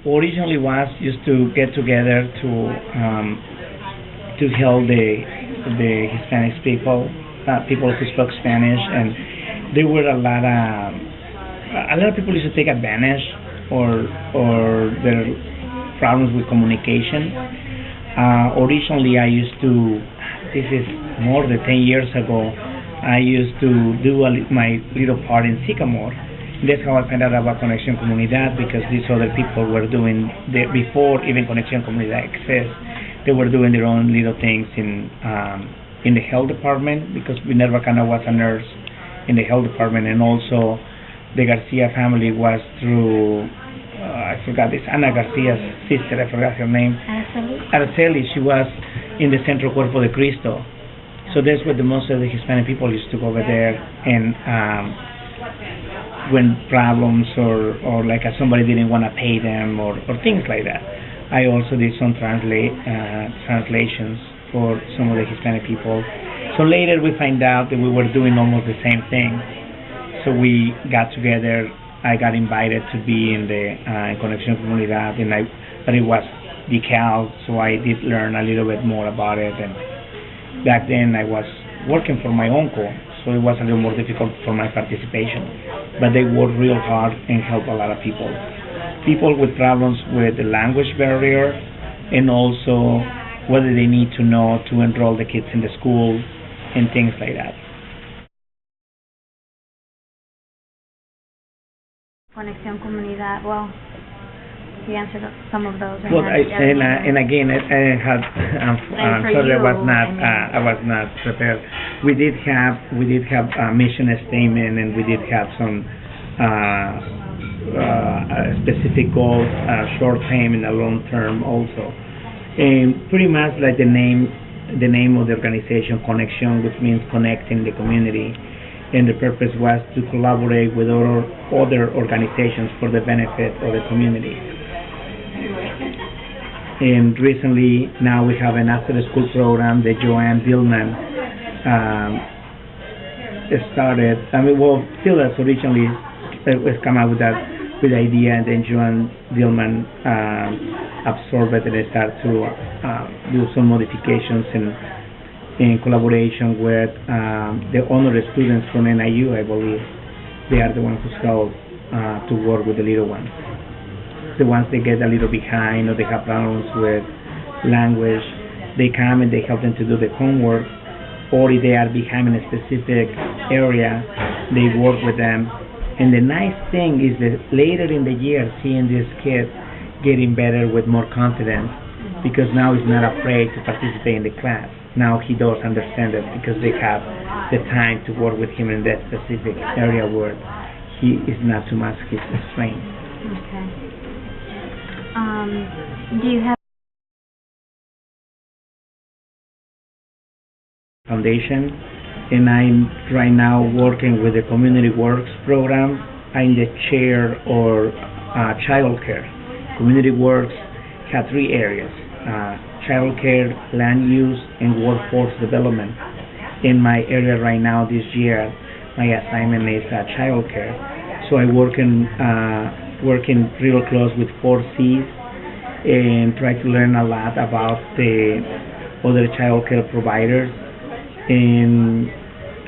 originally was used to get together to help the Hispanic people who spoke Spanish, and there were a lot of people used to take advantage or their problems with communication. Originally, I used to. This is more than 10 years ago. I used to do my little part in Sycamore. That's how I found out about Conexión Comunidad, because these other people were doing before even Conexión Comunidad exists. They were doing their own little things in the health department, because Minerva Cana was a nurse in the health department, and also the Garcia family was through I forgot this, Ana Garcia's sister, I forgot her name. Araceli. She was in the Centro Cuerpo de Cristo. So that's where the most of the Hispanic people used to go over there, and when problems or like somebody didn't want to pay them or things like that. I also did some translations for some of the Hispanic people. So later we find out that we were doing almost the same thing. So we got together. I got invited to be in the Conexión Comunidad, but it was decal, so I did learn a little bit more about it. And back then I was working for my uncle, so it was a little more difficult for my participation. But they worked real hard and helped a lot of people. People with problems with the language barrier, and also whether they need to know to enroll the kids in the school and things like that. Conexión Comunidad, well, you answered some of those. Well, and again, I had. I'm sorry, I was not prepared. We did have a mission statement, and we did have some specific goals, short term and a long term also. And pretty much like the name of the organization, Conexión, which means connecting the community. And the purpose was to collaborate with other organizations for the benefit of the community. And recently, now we have an after-school program that Joanne Dillman started. Phyllis originally was come up with the idea, and then Joanne Dillman absorbed it and started to do some modifications in collaboration with the honored students from NIU, I believe. They are the ones who help to work with the little ones. The ones that get a little behind or they have problems with language, they come and they help them to do the homework, or if they are behind in a specific area, they work with them. And the nice thing is that later in the year, seeing this kid getting better with more confidence, because now he's not afraid to participate in the class. Now he does understand it because they have the time to work with him in that specific area where he is not too much his strength. Okay. Do you have foundation? And I'm right now working with the Community Works program. I'm the chair or child care. Community Works has three areas. Child care, land use, and workforce development. In my area right now this year, my assignment is child care. So I working real close with 4Cs and try to learn a lot about the other child care providers and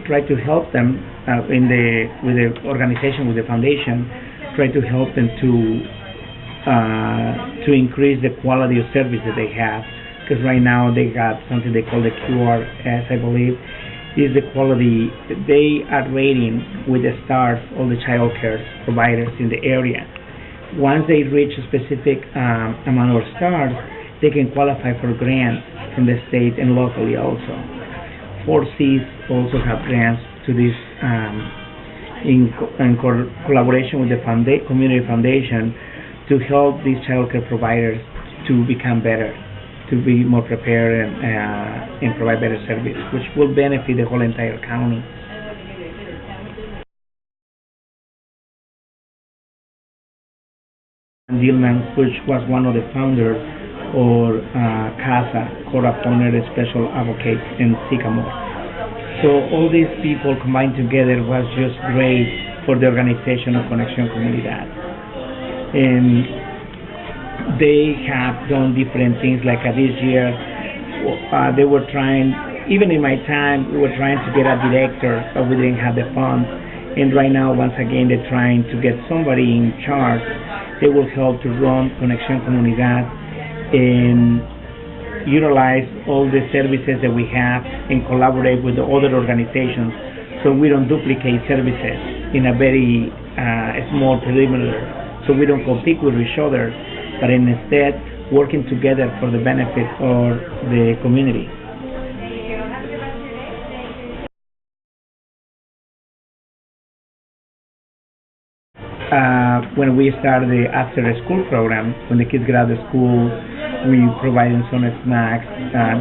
try to help them with the organization, with the foundation, try to help them to increase the quality of service that they have. Because right now they got something they call the QRS, I believe, is the quality. They are rating with the stars all the child care providers in the area. Once they reach a specific amount of stars, they can qualify for grants from the state and locally also. 4Cs also have grants to this in collaboration with the community foundation to help these child care providers to become better, to be more prepared and provide better service, which will benefit the whole entire county. Dillman, which was one of the founders, or CASA, Court Appointed Special Advocate in Sycamore. So all these people combined together was just great for the organization of Conexión Comunidad. And they have done different things. Like this year, they were trying. Even in my time, we were trying to get a director, but we didn't have the funds. And right now, once again, they're trying to get somebody in charge. They will help to run Conexión Comunidad and utilize all the services that we have and collaborate with the other organizations so we don't duplicate services in a very small perimeter, so we don't compete with each other, but instead working together for the benefit of the community. When we started the after-school program, when the kids get out of school, we provide them some snacks.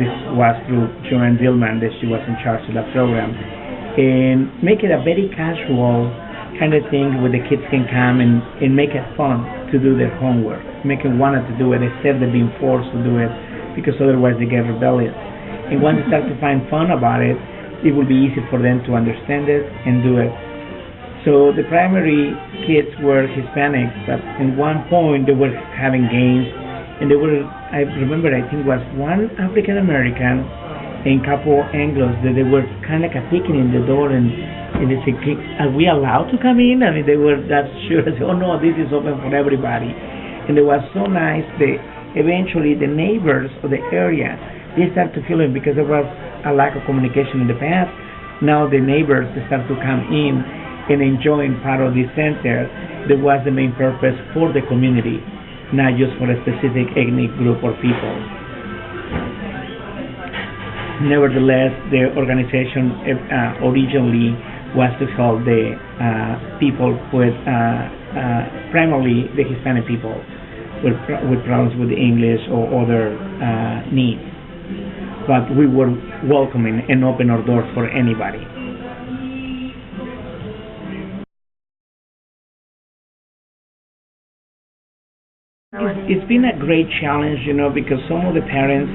This was through Joanne Dillman, that she was in charge of that program, and make it a very casual kind of thing where the kids can come and make it fun to do their homework, make them want to do it instead of being forced to do it, because otherwise they get rebellious. And once they start to find fun about it, it will be easy for them to understand it and do it. So the primary kids were Hispanic, but at one point they were having games, and they were, I remember, I think was one African American and couple Anglos that they were kind of peeking in the door, and they said, "Are we allowed to come in?" I mean, they were that sure. I said, "Oh no, this is open for everybody." And it was so nice that eventually the neighbors of the area, they start to feel it, because there was a lack of communication in the past. Now the neighbors start to come in and enjoying part of this center that was the main purpose for the community, not just for a specific ethnic group or people. Nevertheless, the organization originally was to help the people with primarily the Hispanic people with problems with English or other needs. But we were welcoming and open our doors for anybody. It's been a great challenge, because some of the parents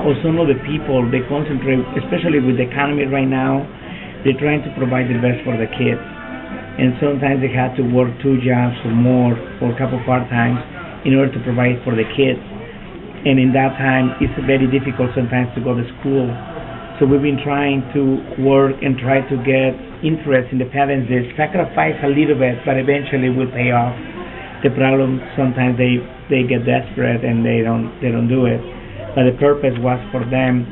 or some of the people, they concentrate, especially with the economy right now, they're trying to provide the best for the kids. And sometimes they have to work 2 jobs or more, or a couple part-times, in order to provide for the kids. And in that time, it's very difficult sometimes to go to school. So we've been trying to work and try to get interest in the parents. They sacrifice a little bit, but eventually will pay off. The problem, sometimes they get desperate and they don't do it. But the purpose was for them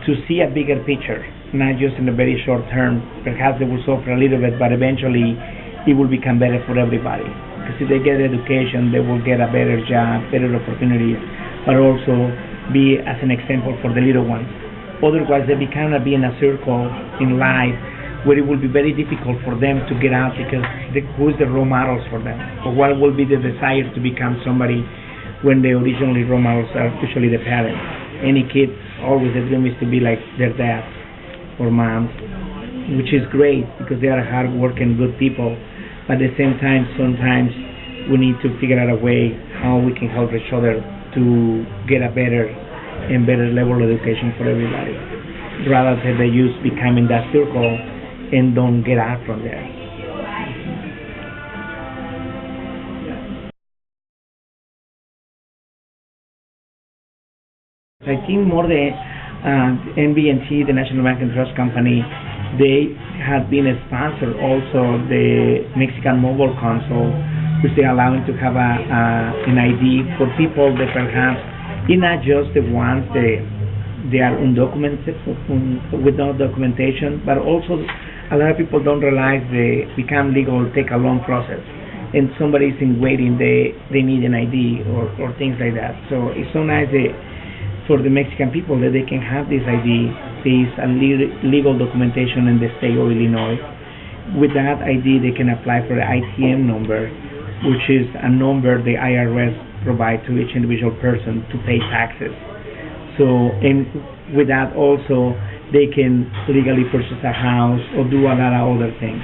to see a bigger picture, not just in the very short term. Perhaps they will suffer a little bit, but eventually it will become better for everybody. Because if they get education, they will get a better job, better opportunities, but also be as an example for the little ones. Otherwise, they become be in a circle in life where it will be very difficult for them to get out, because who is the role models for them? Or what will be the desire to become somebody when the originally role models are usually the parents? Any kid, always the dream is to be like their dads or moms, which is great because they are hard-working, good people. But at the same time, sometimes we need to figure out a way how we can help each other to get a better and better level of education for everybody, rather than they just become in that circle and don't get out from there. I think more the NBNC, the National Bank and Trust Company, they have been a sponsor also the Mexican Mobile Council, which they allowing to have an ID for people that perhaps it's not just the ones that they are undocumented, with no documentation, but also a lot of people don't realize they become legal, take a long process, and somebody's in waiting, they need an ID or things like that. So it's so nice for the Mexican people that they can have this ID, this legal documentation in the state of Illinois. With that ID, they can apply for the ITM number, which is a number the IRS provides to each individual person to pay taxes. So, and with that also, they can legally purchase a house or do a lot of other things.